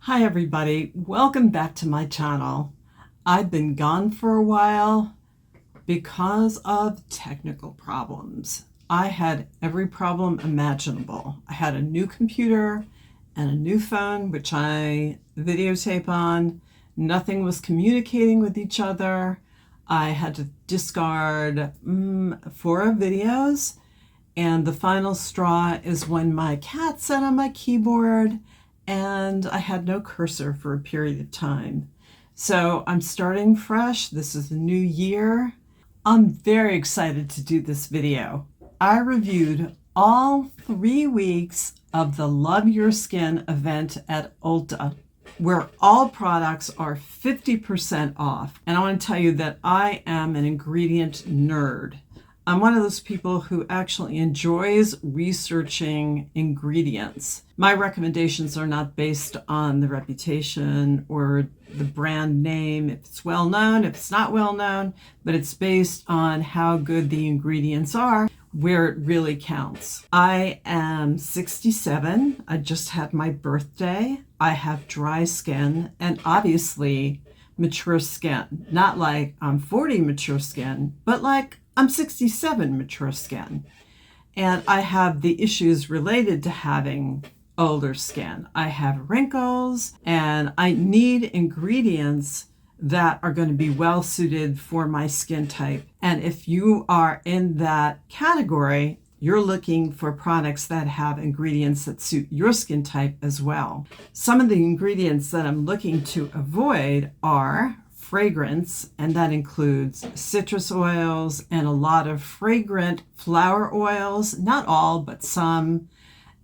Hi everybody, welcome back to my channel. I've been gone for a while because of technical problems. I had every problem imaginable. I had a new computer and a new phone which I videotape on. Nothing was communicating with each other. I had to discard 4 videos, and the final straw is when my cat sat on my keyboard and I had no cursor for a period of time. So I'm starting fresh. This is a new year. I'm very excited to do this video. I reviewed all 3 weeks of the Love Your Skin event at Ulta, where all products are 50% off. And I want to tell you that I am an ingredient nerd. I'm one of those people who actually enjoys researching ingredients. My recommendations are not based on the reputation or the brand name, if it's well known, if it's not well known, but it's based on how good the ingredients are, where it really counts. I am 67. I just had my birthday. I have dry skin and obviously mature skin. Not like I'm 40 mature skin, but like I'm 67 mature skin. And I have the issues related to having older skin. I have wrinkles and I need ingredients that are going to be well suited for my skin type. And if you are in that category, you're looking for products that have ingredients that suit your skin type as well. Some of the ingredients that I'm looking to avoid are fragrance, and that includes citrus oils and a lot of fragrant flower oils, not all, but some.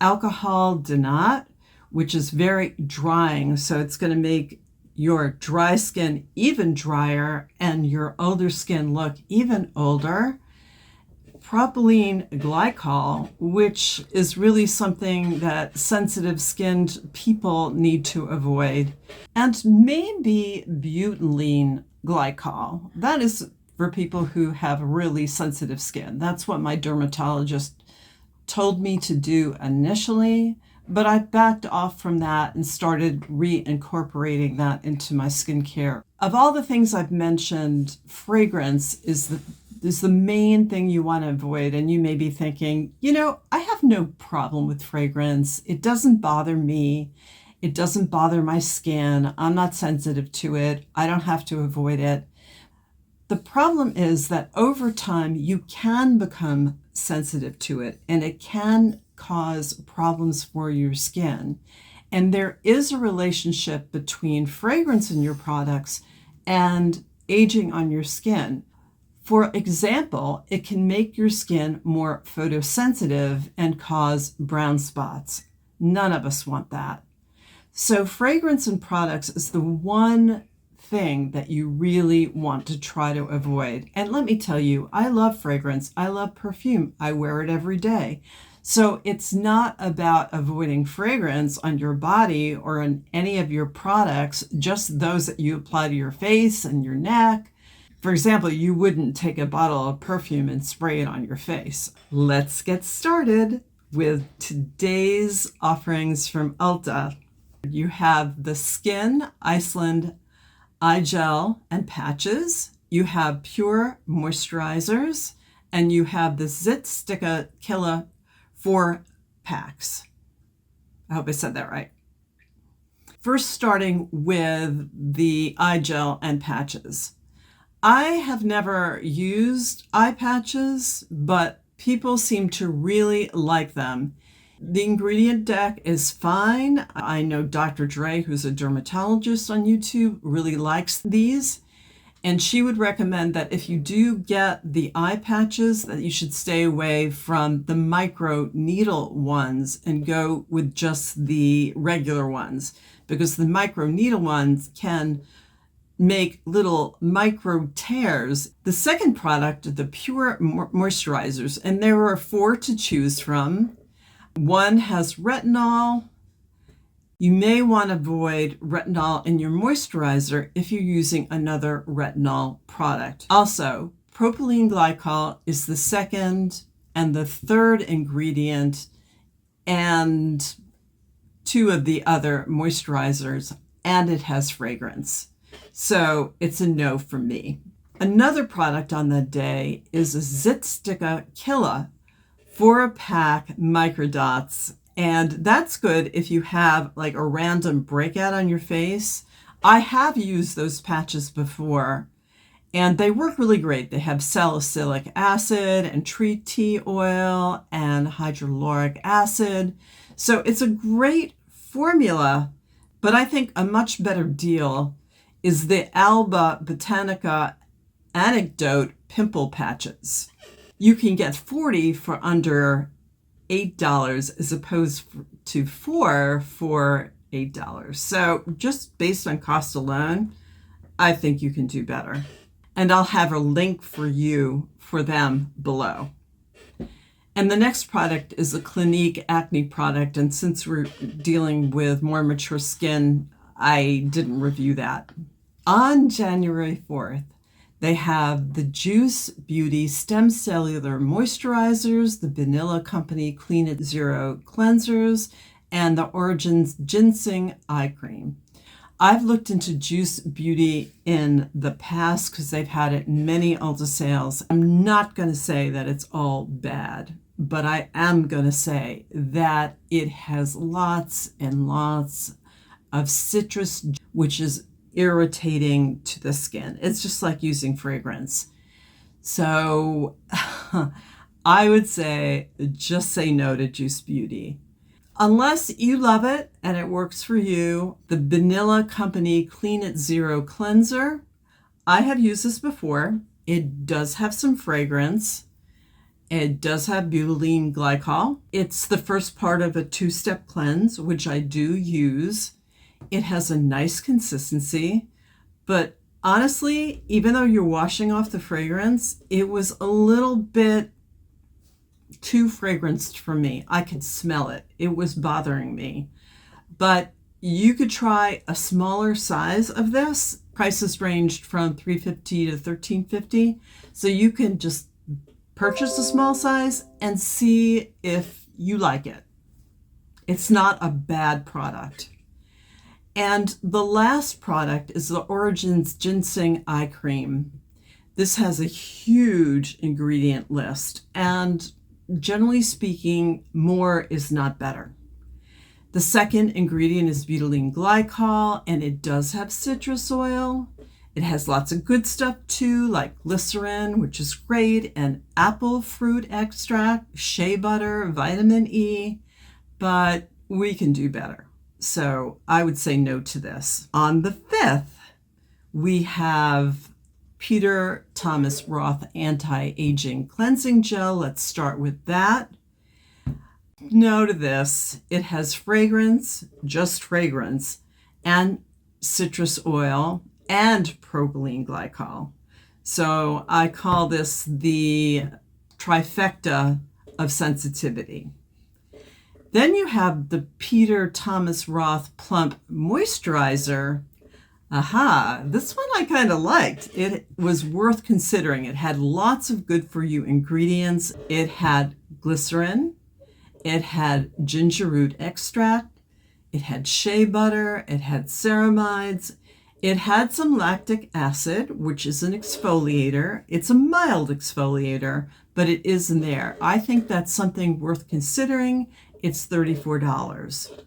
Alcohol denat, which is very drying, so it's going to make your dry skin even drier and your older skin look even older. Propylene glycol, which is really something that sensitive skinned people need to avoid, and maybe butylene glycol. That is for people who have really sensitive skin. That's what my dermatologist told me to do initially, but I backed off from that and started reincorporating that into my skincare. Of all the things I've mentioned, fragrance is the main thing you want to avoid. And you may be thinking, I have no problem with fragrance. It doesn't bother me. It doesn't bother my skin. I'm not sensitive to it. I don't have to avoid it. The problem is that over time, you can become sensitive to it, and it can cause problems for your skin. And there is a relationship between fragrance in your products and aging on your skin. For example, it can make your skin more photosensitive and cause brown spots. None of us want that. So fragrance in products is the one thing that you really want to try to avoid. And let me tell you, I love fragrance. I love perfume. I wear it every day. So it's not about avoiding fragrance on your body or in any of your products, just those that you apply to your face and your neck. For example, you wouldn't take a bottle of perfume and spray it on your face. Let's get started with today's offerings from Ulta. You have the Skin Iceland Eye Gel and Patches. You have Pure Moisturizers. And you have the Zit Sticka Killa 4 packs. I hope I said that right. First, starting with the eye gel and patches. I have never used eye patches, but people seem to really like them. The ingredient deck is fine. I know Dr. Dre, who's a dermatologist on YouTube, really likes these. And she would recommend that if you do get the eye patches, that you should stay away from the micro needle ones and go with just the regular ones, because the micro needle ones can make little micro tears. The second product, the Pure Moisturizers, and there are 4 to choose from. One has retinol. You may want to avoid retinol in your moisturizer if you're using another retinol product. Also, propylene glycol is the second and the third ingredient, and 2 of the other moisturizers, and it has fragrance. So it's a no for me. Another product on the day is a Zitstica Killa 4-pack microdots. And that's good if you have like a random breakout on your face. I have used those patches before, and they work really great. They have salicylic acid and tree tea oil and hyaluronic acid. So it's a great formula, but I think a much better deal is the Alba Botanica Anecdote pimple patches. You can get 40 for under $8 as opposed to 4 for $8. So just based on cost alone, I think you can do better. And I'll have a link for you for them below. And the next product is a Clinique acne product. And since we're dealing with more mature skin, I didn't review that. On January 4th, they have the Juice Beauty Stem Cellular Moisturizers, the Banila Company Clean It Zero Cleansers, and the Origins Ginseng Eye Cream. I've looked into Juice Beauty in the past because they've had it in many Ulta sales. I'm not going to say that it's all bad, but I am going to say that it has lots and lots of citrus, which is irritating to the skin. It's just like using fragrance. So I would say just say no to Juice Beauty. Unless you love it and it works for you, the Banila Company Clean It Zero Cleanser. I have used this before. It does have some fragrance. It does have butylene glycol. It's the first part of a 2-step cleanse, which I do use. It has a nice consistency, but honestly, even though you're washing off the fragrance, it was a little bit too fragranced for me. I could smell it. It was bothering me. But you could try a smaller size of this. Prices ranged from $3.50 to $13.50. So you can just purchase a small size and see if you like it. It's not a bad product. And the last product is the Origins Ginseng Eye Cream. This has a huge ingredient list, and generally speaking, more is not better. The second ingredient is butylene glycol, and it does have citrus oil. It has lots of good stuff too, like glycerin, which is great, and apple fruit extract, shea butter, vitamin E, but we can do better. So I would say no to this. On the 5th, we have Peter Thomas Roth Anti-Aging Cleansing Gel. Let's start with that. No to this. It has fragrance, just fragrance, and citrus oil, and propylene glycol. So I call this the trifecta of sensitivity. Then you have the Peter Thomas Roth Plump Moisturizer. Aha, this one I kind of liked. It was worth considering. It had lots of good for you ingredients. It had glycerin. It had ginger root extract. It had shea butter. It had ceramides. It had some lactic acid, which is an exfoliator. It's a mild exfoliator, but it is in there. I think that's something worth considering. It's $34.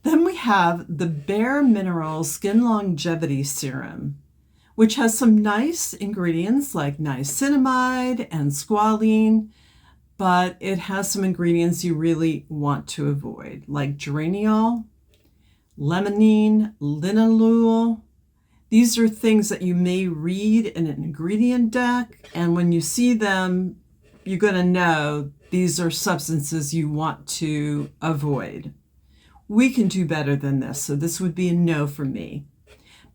Then we have the bareMinerals Skinlongevity Serum, which has some nice ingredients like niacinamide and squalene, but it has some ingredients you really want to avoid, like geraniol, limonene, linalool. These are things that you may read in an ingredient deck, and when you see them, you're going to know these are substances you want to avoid. We can do better than this, so this would be a no for me.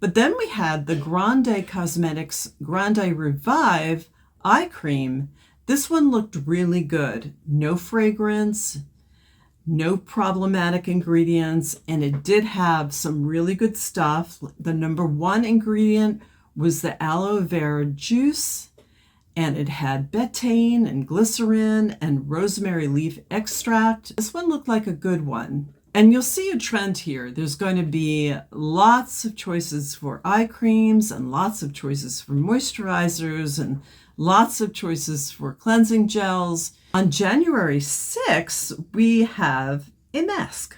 But then we had the Grande Cosmetics GrandeRevive Eye Cream. This one looked really good. No fragrance, no problematic ingredients, and it did have some really good stuff. The number 1 ingredient was the aloe vera juice, and it had betaine and glycerin and rosemary leaf extract. This one looked like a good one. And you'll see a trend here. There's going to be lots of choices for eye creams and lots of choices for moisturizers and lots of choices for cleansing gels. On January 6th, we have a mask.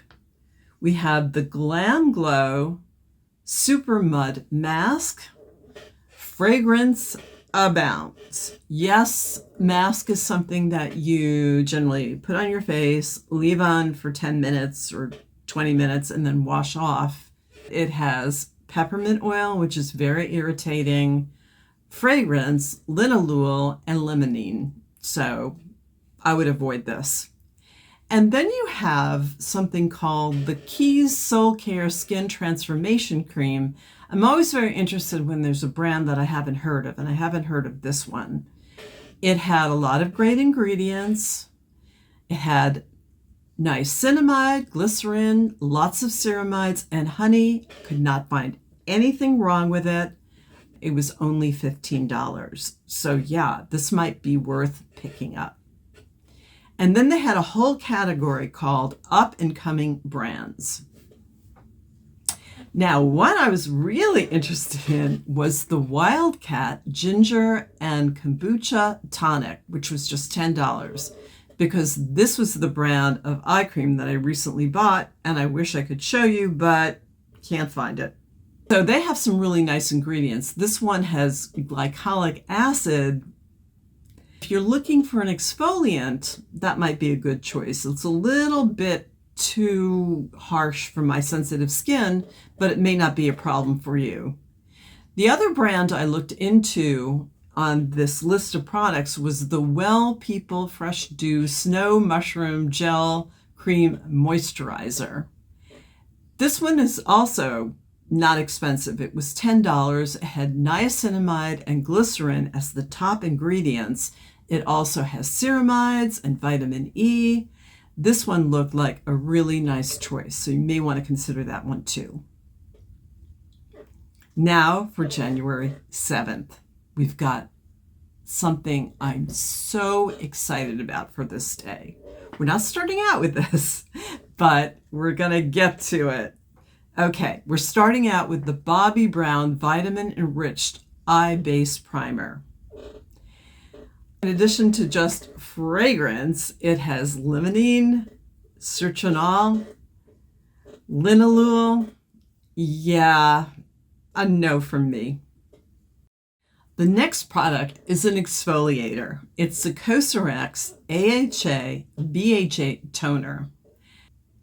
We have the Glamglow Supermud mask. Fragrance abounds. Yes, mask is something that you generally put on your face, leave on for 10 minutes or 20 minutes, and then wash off. It has peppermint oil, which is very irritating, fragrance, linalool, and limonene. So I would avoid this. And then you have something called the Keys Soulcare Skin Transformation Cream. I'm always very interested when there's a brand that I haven't heard of, and I haven't heard of this one. It had a lot of great ingredients. It had niacinamide, glycerin, lots of ceramides, and honey. Could not find anything wrong with it. It was only $15. So yeah, this might be worth picking up. And then they had a whole category called Up and Coming Brands. Now, one I was really interested in was the Wildcat Ginger and Kombucha Tonic, which was just $10, because this was the brand of eye cream that I recently bought, and I wish I could show you, but can't find it. So they have some really nice ingredients. This one has glycolic acid. If you're looking for an exfoliant, that might be a good choice. It's a little bit too harsh for my sensitive skin, but it may not be a problem for you. The other brand I looked into on this list of products was the Well People Fresh Dew Snow Mushroom Gel Cream Moisturizer. This one is also not expensive. It was $10. It had niacinamide and glycerin as the top ingredients. It also has ceramides and vitamin E. This one looked like a really nice choice, so you may want to consider that one too. Now for January 7th, we've got something I'm so excited about for this day. We're not starting out with this, but we're going to get to it. Okay, we're starting out with the Bobbi Brown Vitamin Enriched Eye Base Primer. In addition to just fragrance, it has limonene, citronal, linalool. Yeah, a no from me. The next product is an exfoliator. It's the COSRX AHA BHA Toner.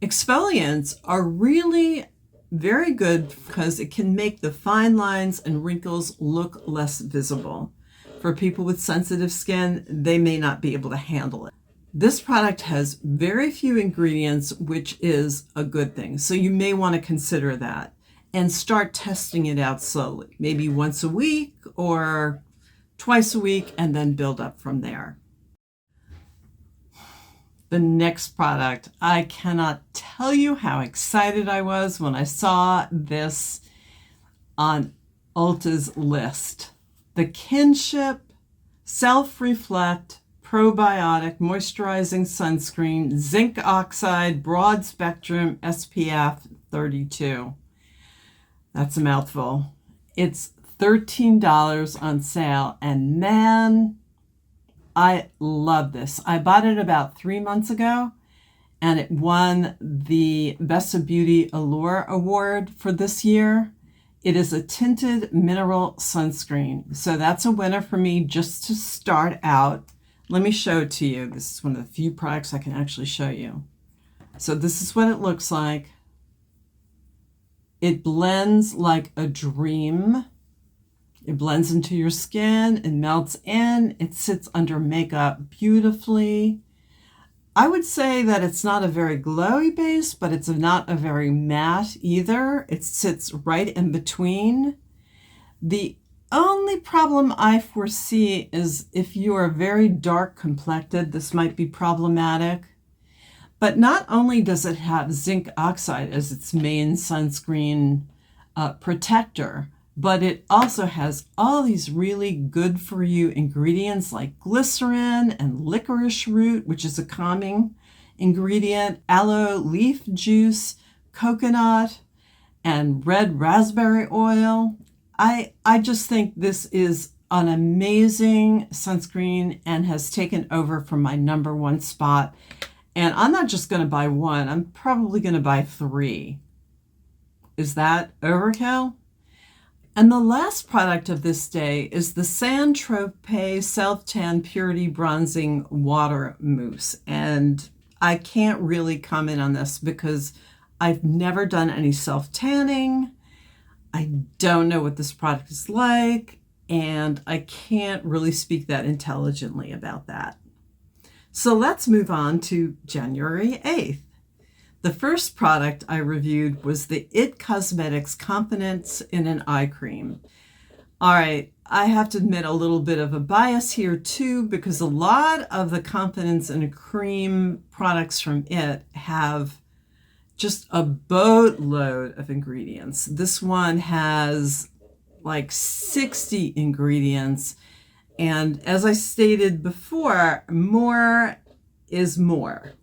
Exfoliants are really very good because it can make the fine lines and wrinkles look less visible. For people with sensitive skin, they may not be able to handle it. This product has very few ingredients, which is a good thing. So you may want to consider that and start testing it out slowly, maybe once a week or twice a week, and then build up from there. The next product, I cannot tell you how excited I was when I saw this on Ulta's list. The Kinship Self-Reflect Probiotic Moisturizing Sunscreen Zinc Oxide Broad Spectrum SPF 32. That's a mouthful. It's $13 on sale, and man, I love this. I bought it about 3 months ago, and it won the Best of Beauty Allure Award for this year. It is a tinted mineral sunscreen. So that's a winner for me just to start out. Let me show it to you. This is one of the few products I can actually show you. So this is what it looks like. It blends like a dream. It blends into your skin and melts in. It sits under makeup beautifully. I would say that it's not a very glowy base, but it's not a very matte either. It sits right in between. The only problem I foresee is if you are very dark complected, this might be problematic. But not only does it have zinc oxide as its main sunscreen protector, but it also has all these really good for you ingredients like glycerin and licorice root, which is a calming ingredient aloe leaf juice, coconut, and red raspberry oil. I just think this is an amazing sunscreen and has taken over from my #1 spot. And I'm not just going to buy one, I'm probably going to buy 3. Is that overkill? And the last product of this day is the Saint-Tropez Self-Tan Purity Bronzing Water Mousse. And I can't really comment on this because I've never done any self-tanning. I don't know what this product is like, and I can't really speak that intelligently about that. So let's move on to January 8th. The first product I reviewed was the IT Cosmetics Confidence in an Eye Cream. All right, I have to admit a little bit of a bias here too, because a lot of the Confidence in a Cream products from IT have just a boatload of ingredients. This one has like 60 ingredients. And as I stated before, more is more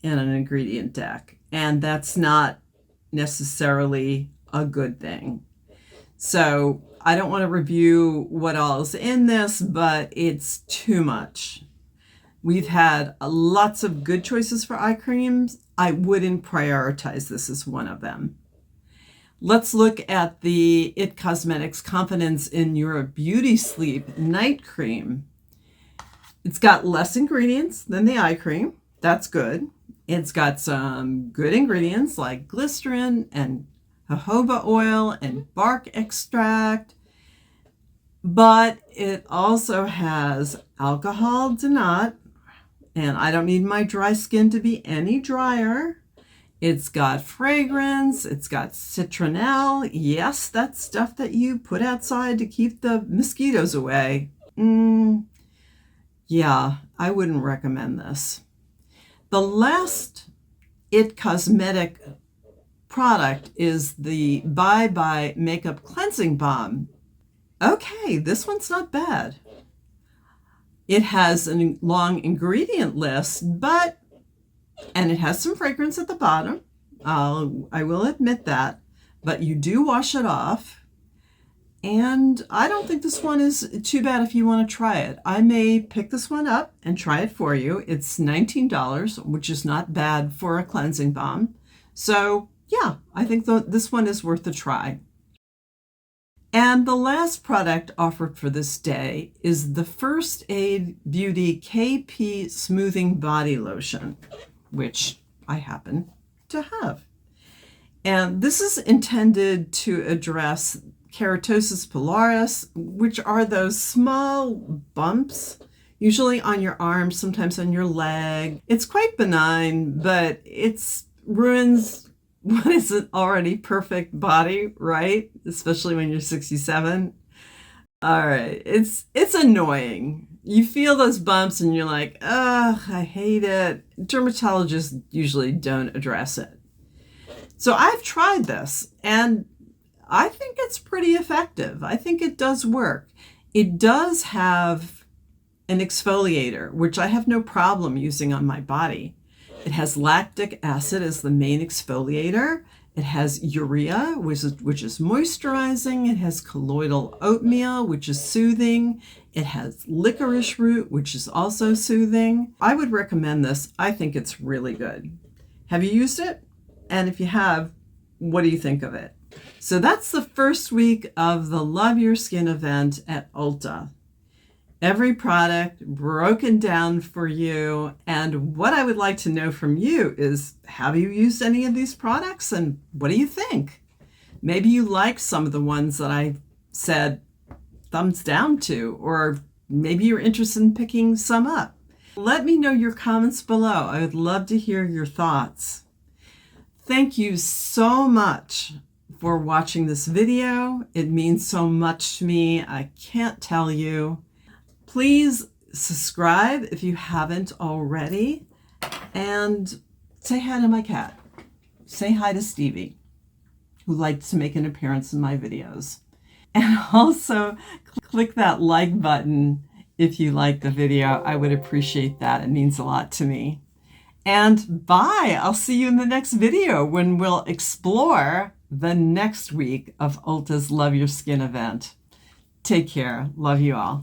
in an ingredient deck. And that's not necessarily a good thing. So I don't want to review what all is in this, but it's too much. We've had lots of good choices for eye creams. I wouldn't prioritize this as one of them. Let's look at the IT Cosmetics Confidence in Your Beauty Sleep Night Cream. It's got less ingredients than the eye cream. That's good. It's got some good ingredients like glycerin and jojoba oil and bark extract, but it also has alcohol denat, and I don't need my dry skin to be any drier. It's got fragrance, it's got citronelle. Yes, that's stuff that you put outside to keep the mosquitoes away. Yeah, I wouldn't recommend this. The last IT Cosmetic product is the Bye Bye Makeup Cleansing Balm. Okay, this one's not bad. It has a long ingredient list, and it has some fragrance at the bottom. I will admit that, but you do wash it off. And I don't think this one is too bad if you want to try it. I may pick this one up and try it for you. It's $19, which is not bad for a cleansing balm. So yeah, I think this one is worth a try. And the last product offered for this day is the First Aid Beauty KP Smoothing Body Lotion, which I happen to have. And this is intended to address keratosis pilaris, which are those small bumps, usually on your arm, sometimes on your leg. It's quite benign, but it ruins what is an already perfect body, right? Especially when you're 67. All right, it's annoying. You feel those bumps and you're like, ugh, I hate it. Dermatologists usually don't address it. So I've tried this and I think it's pretty effective. I think it does work. It does have an exfoliator, which I have no problem using on my body. It has lactic acid as the main exfoliator. It has urea, which is moisturizing. It has colloidal oatmeal, which is soothing. It has licorice root, which is also soothing. I would recommend this. I think it's really good. Have you used it? And if you have, what do you think of it? So that's the first week of the Love Your Skin event at Ulta. Every product broken down for you. And what I would like to know from you is, have you used any of these products and what do you think? Maybe you like some of the ones that I said thumbs down to, or maybe you're interested in picking some up. Let me know your comments below. I would love to hear your thoughts. Thank you so much for watching this video. It means so much to me. I can't tell you. Please subscribe if you haven't already, and say hi to my cat. Say hi to Stevie, who likes to make an appearance in my videos. And also click that like button if you like the video. I would appreciate that. It means a lot to me. And bye. I'll see you in the next video when we'll explore the next week of Ulta's Love Your Skin event. Take care. Love you all.